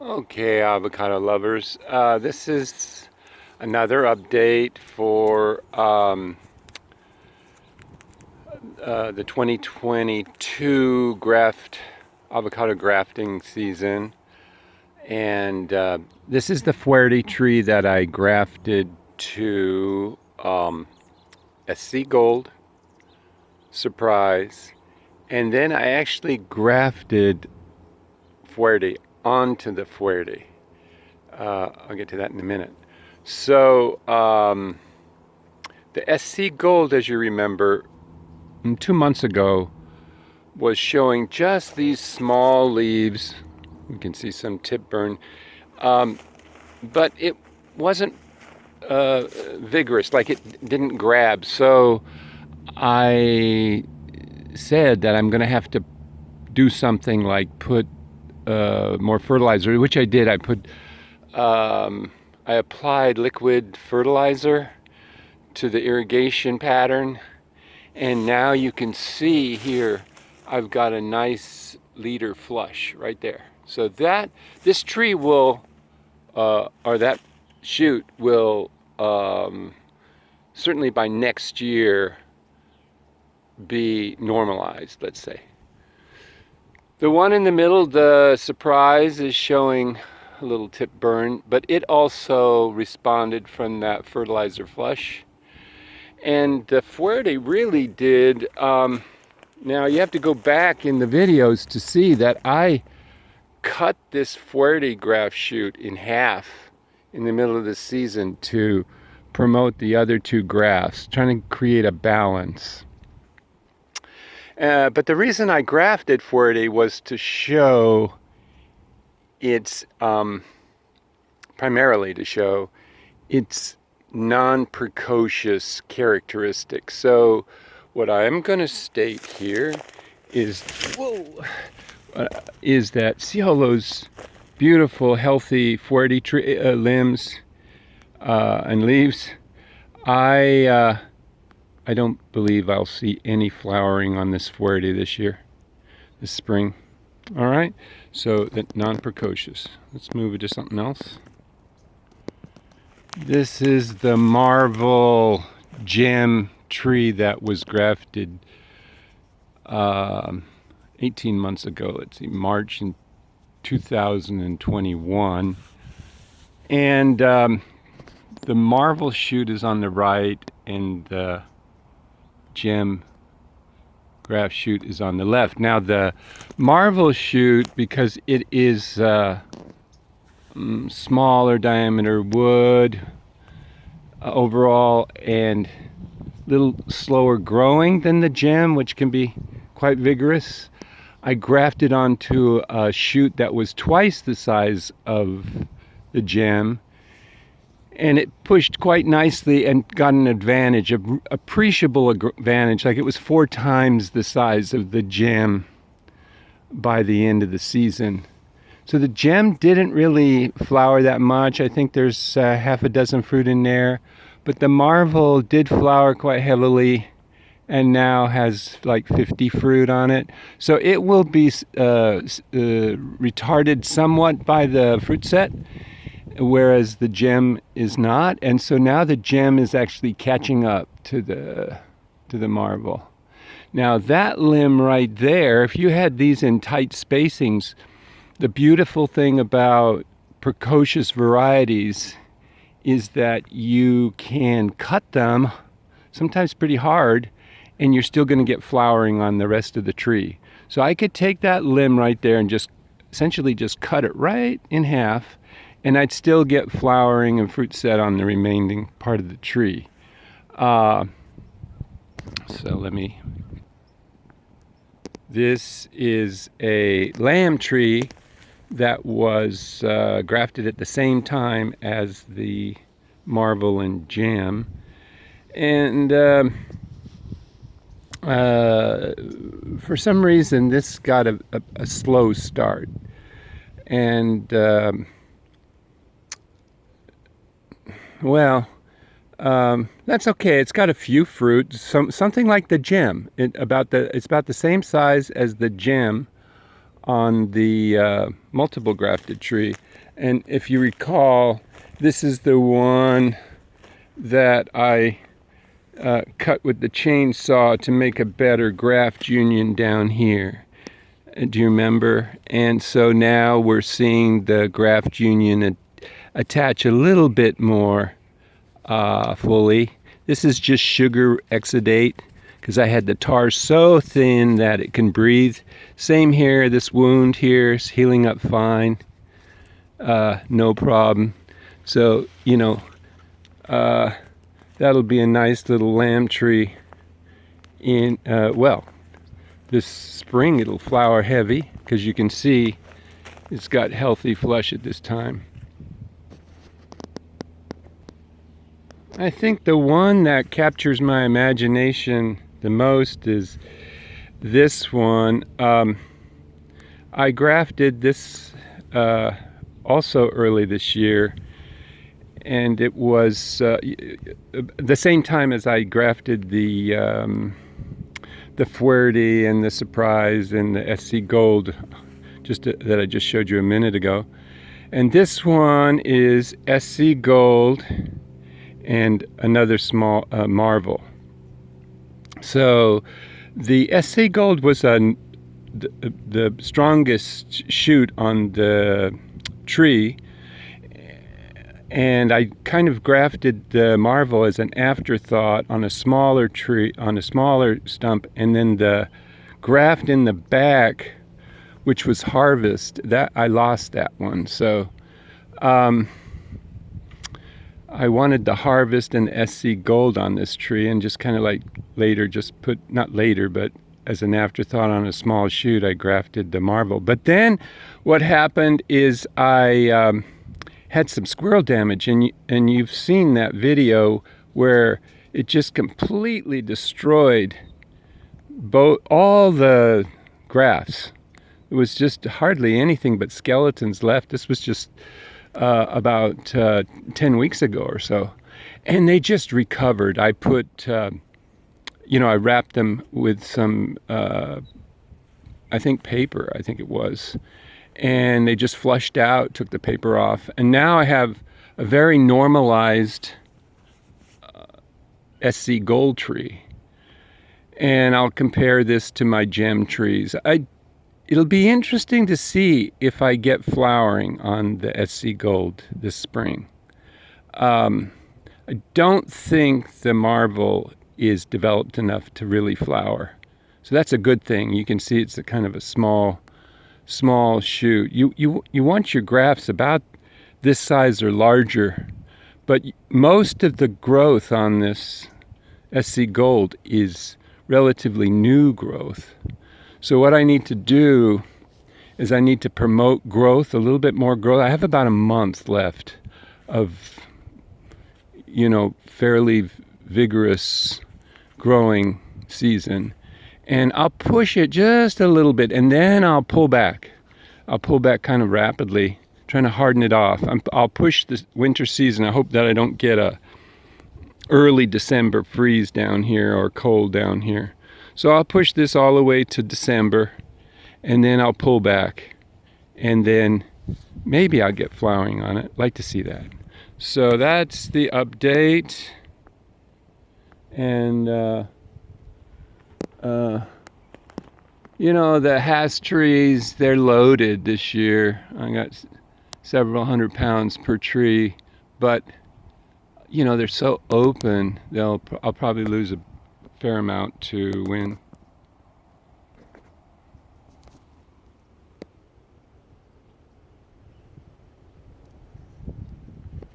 Okay, avocado lovers. This is another update for the 2022 avocado grafting season. And this is the Fuerte tree that I grafted to SC Gold, surprise. And then I actually grafted Fuerte onto the Fuerte. I'll get to that in a minute. So, the SC Gold, as you remember, 2 months ago, was showing just these small leaves. You can see some tip burn, but it wasn't vigorous, like it didn't grab. So I said that I'm going to have to do something like put more fertilizer, which I did. I applied liquid fertilizer to the irrigation pattern, and now you can see here I've got a nice leader flush right there. So this tree will, or that shoot will, certainly by next year be normalized, let's say. The one in the middle, the surprise, is showing a little tip burn, but it also responded from that fertilizer flush. And the Fuerte really did. Now you have to go back in the videos to see that I cut this Fuerte graft shoot in half in the middle of the season to promote the other two grafts, trying to create a balance. But the reason I grafted Fuerte was to show its, primarily to show its non-precocious characteristics. So what I'm going to state here is, is that, see all those beautiful, healthy Fuerte limbs and leaves? I don't believe I'll see any flowering on this Fuerte this year, this spring. All right, so that non-precocious. Let's move it to something else. This is the Marvel gem tree that was grafted 18 months ago. Let's see, March in 2021. And the Marvel shoot is on the right, and the gem graft shoot is on the left. Now the Marvel shoot, because it is smaller diameter wood overall and a little slower growing than the gem, which can be quite vigorous, I grafted onto a shoot that was twice the size of the gem, and it pushed quite nicely and got an advantage, an appreciable advantage. Like it was 4 times the size of the gem by the end of the season. So the gem didn't really flower that much. I think there's half a dozen fruit in there, but the Marvel did flower quite heavily and now has like 50 fruit on it. So it will be retarded somewhat by the fruit set, whereas the gem is not. And so now the gem is actually catching up to the Marvel. Now that limb right there, if you had these in tight spacings, the beautiful thing about precocious varieties is that you can cut them, sometimes pretty hard, and you're still going to get flowering on the rest of the tree. So I could take that limb right there and just essentially just cut it right in half, and I'd still get flowering and fruit set on the remaining part of the tree. So this is a lamb tree that was grafted at the same time as the Marvel and gem. And for some reason, this got a slow start. And, that's okay. It's got a few fruit, something like the gem. It's about the same size as the gem on the multiple grafted tree. And if you recall, this is the one that I cut with the chainsaw to make a better graft union down here. Do you remember? And so now we're seeing the graft union attach a little bit more fully. This is just sugar exudate because I had the tar so thin that it can breathe. Same here, this wound here is healing up fine. No problem. So, you know, that'll be a nice little lamb tree in, well, this spring it'll flower heavy because you can see it's got healthy flush at this time. I think the one that captures my imagination the most is this one. I grafted this also early this year, and it was the same time as I grafted the Fuerte and the Surprise and the SC Gold, that I just showed you a minute ago. And this one is SC Gold and another small Marvel. So the SC Gold was the strongest shoot on the tree, and I kind of grafted the Marvel as an afterthought on a smaller tree, on a smaller stump, and then the graft in the back, which was Harvest, that I lost that one. So I wanted the Harvest and SC Gold on this tree, and just kind of like later just put, not later, but as an afterthought on a small shoot, I grafted the Marvel. But then what happened is I had some squirrel damage, and you've seen that video where it just completely destroyed all the grafts. It was just hardly anything but skeletons left. This was just about 10 weeks ago or so, and they just recovered. I put I wrapped them with some I think paper, I think it was, and they just flushed out, took the paper off, and now I have a very normalized SC Gold tree. And I'll compare this to my gem trees. It'll be interesting to see if I get flowering on the SC Gold this spring. I don't think the Marvel is developed enough to really flower. So that's a good thing. You can see it's a kind of a small shoot. You want your grafts about this size or larger, but most of the growth on this SC Gold is relatively new growth. So what I need to do is I need to promote growth, a little bit more growth. I have about a month left of, fairly vigorous growing season. And I'll push it just a little bit, and then I'll pull back. I'll pull back kind of rapidly, trying to harden it off. I'll push the winter season. I hope that I don't get a early December freeze down here or cold down here. So I'll push this all the way to December, and then I'll pull back, and then maybe I'll get flowering on it. Like to see that. So that's the update. And the Hass trees, they're loaded this year. I got several hundred pounds per tree, but they're so open, I'll probably lose a fair amount to win.